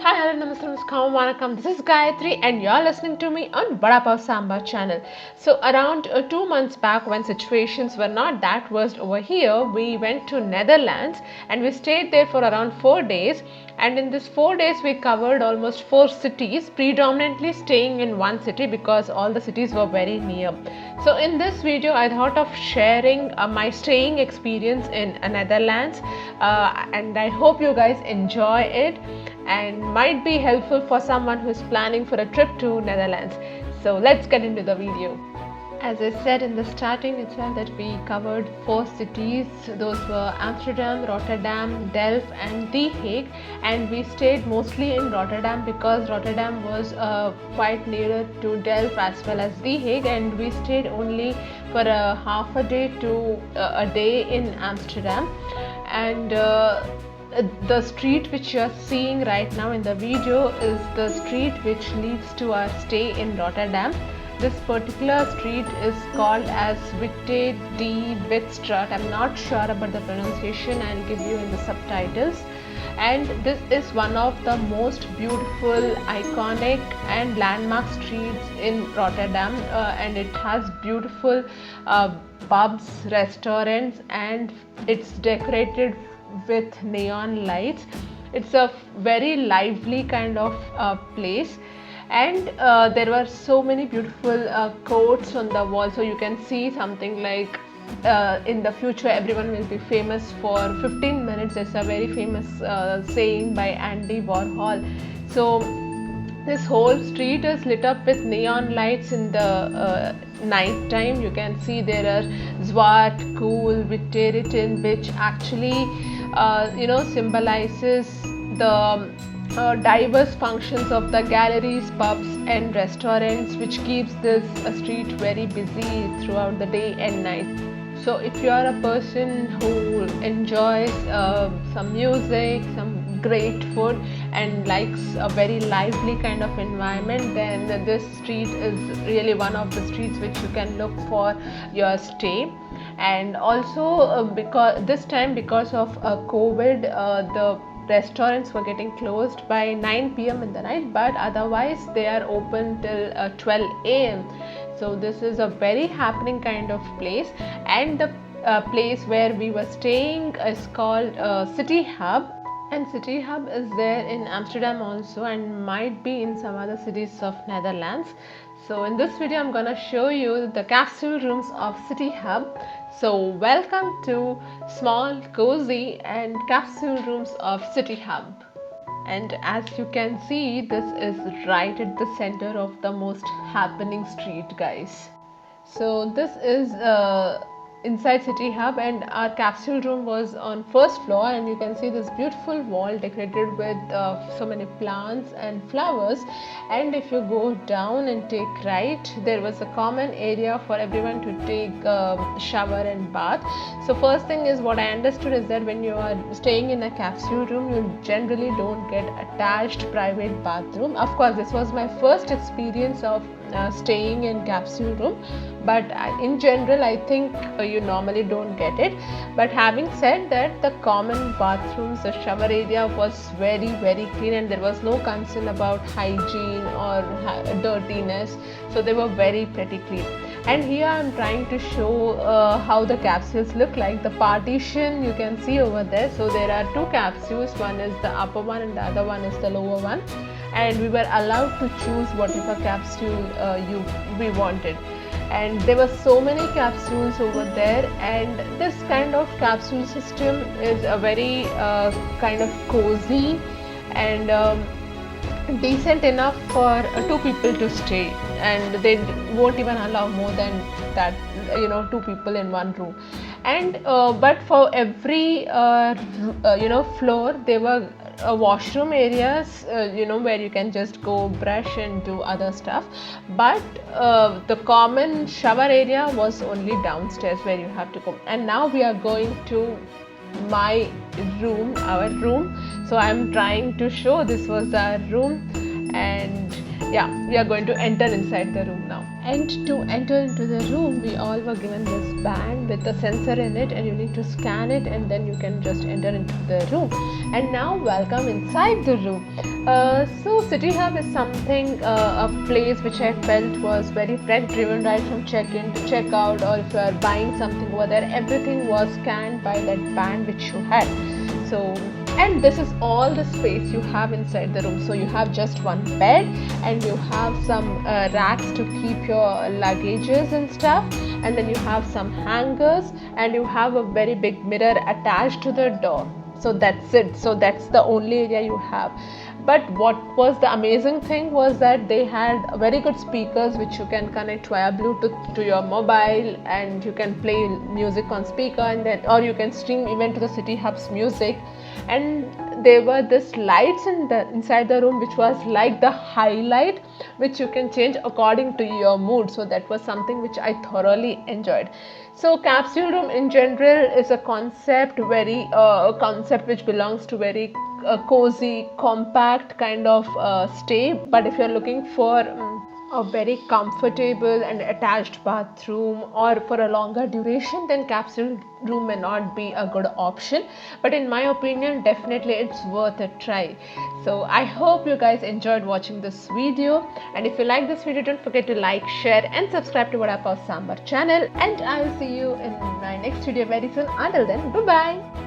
Hi, hello, namaste, namaskar, vanakkam. This is Gayatri and you're listening to me on Vada Pav Samba channel. So around 2 months back, when situations were not that worst over here, we went to Netherlands and we stayed there for around 4 days. And in this 4 days, we covered almost 4 cities, predominantly staying in one city because all the cities were very near. So in this video, I thought of sharing my staying experience in Netherlands, and I hope you guys enjoy it and might be helpful for someone who is planning for a trip to Netherlands. So let's get into the video. As I said in the starting itself that we covered 4 cities. Those were Amsterdam, Rotterdam, Delft and The Hague, and we stayed mostly in Rotterdam because Rotterdam was quite nearer to Delft as well as The Hague, and we stayed only for a half a day to a day in Amsterdam. And the street which you are seeing right now in the video is the street which leads to our stay in Rotterdam. This particular street is called as Witte de Witstraat. I'm not sure about the pronunciation, I'll give you in the subtitles. And this is one of the most beautiful, iconic and landmark streets in Rotterdam, and it has beautiful pubs, restaurants, and it's decorated with neon lights. It's a very lively kind of place, and there were so many beautiful quotes on the wall, so you can see something like in the future everyone will be famous for 15 minutes. It's a very famous saying by Andy Warhol. So this whole street is lit up with neon lights in the night time. You can see there are Zwart, Cool, Witte written, which actually symbolizes the diverse functions of the galleries, pubs and restaurants, which keeps this street very busy throughout the day and night. So if you are a person who enjoys some music, some great food and likes a very lively kind of environment, then this street is really one of the streets which you can look for your stay. And also because this time, because of COVID, the restaurants were getting closed by 9 p.m. in the night, but otherwise they are open till 12 a.m. So this is a very happening kind of place. And the place where we were staying is called City Hub, and City Hub is there in Amsterdam also and might be in some other cities of Netherlands. So in this video I'm gonna show you the capsule rooms of City Hub. So welcome to small, cozy and capsule rooms of City Hub. And as you can see, this is right at the center of the most happening street, guys. So this is inside City Hub, and our capsule room was on first floor, and you can see this beautiful wall decorated with so many plants and flowers. And if you go down and take right, there was a common area for everyone to take shower and bath. So first thing is, what I understood is that when you are staying in a capsule room, you generally don't get attached private bathroom. Of course, this was my first experience of staying in capsule room, but in general I think you normally don't get it. But having said that, the common bathrooms, the shower area was very clean, and there was no concern about hygiene or dirtiness, so they were very pretty clean. And here I'm trying to show how the capsules look like. The partition you can see over there. So there are 2 capsules, one is the upper one and the other one is the lower one, and we were allowed to choose whatever capsule we wanted. And there were so many capsules over there, and this kind of capsule system is a very kind of cozy and decent enough for 2 people to stay, and they won't even allow more than that, 2 people in one room. And but for every floor there were washroom areas, where you can just go brush and do other stuff, but the common shower area was only downstairs where you have to go. And now we are going to my room, our room. So I'm trying to show, this was our room, and yeah, we are going to enter inside the room now. And to enter into the room, we all were given this band with a sensor in it, and you need to scan it, and then you can just enter into the room. And now, welcome inside the room. So City Hub is something, a place which I felt was very tech driven, right from check-in to check-out, or if you are buying something over there, everything was scanned by that band which you had. So, and this is all the space you have inside the room. So you have just one bed, and you have some racks to keep your luggages and stuff, and then you have some hangers, and you have a very big mirror attached to the door. So that's it. So that's the only area you have. But what was the amazing thing was that they had very good speakers which you can connect via Bluetooth to your mobile, and you can play music on speaker, and then, or you can stream even to the City Hub's music. And there were this lights inside the room which was like the highlight, which you can change according to your mood. So that was something which I thoroughly enjoyed. So capsule room in general is a concept, very concept which belongs to very cozy, compact kind of stay. But if you're looking for a very comfortable and attached bathroom, or for a longer duration, then capsule room may not be a good option. But in my opinion, definitely it's worth a try. So I hope you guys enjoyed watching this video, and if you like this video, don't forget to like, share and subscribe to Vada Pav Sambar channel, and I will see you in my next video very soon. Until then, bye bye.